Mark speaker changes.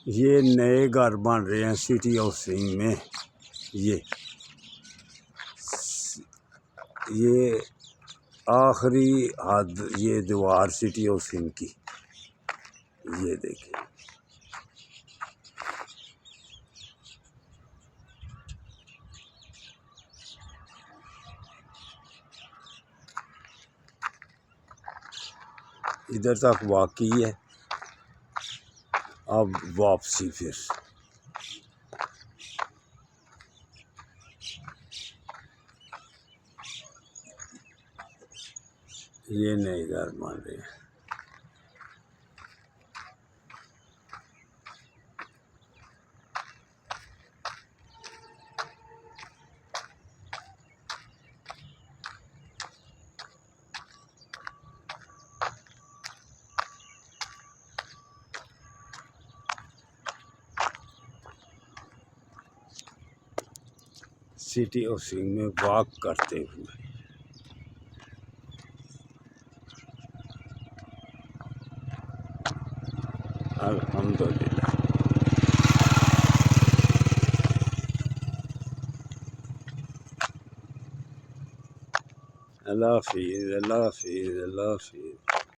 Speaker 1: یہ نئے گھر بن رہے ہیں سٹی ہاؤسنگ میں. یہ آخری حد یہ دیوار سٹی ہاؤسنگ کی. یہ دیکھیں ادھر تک واقعی ہے. اب واپسی پھر یہ نئے گھر بن رہے ہیں. سٹی ہاؤسنگ میں واک کرتے ہوئے الحمدللہ. اللہ حافظ اللہ حافظ اللہ حافظ.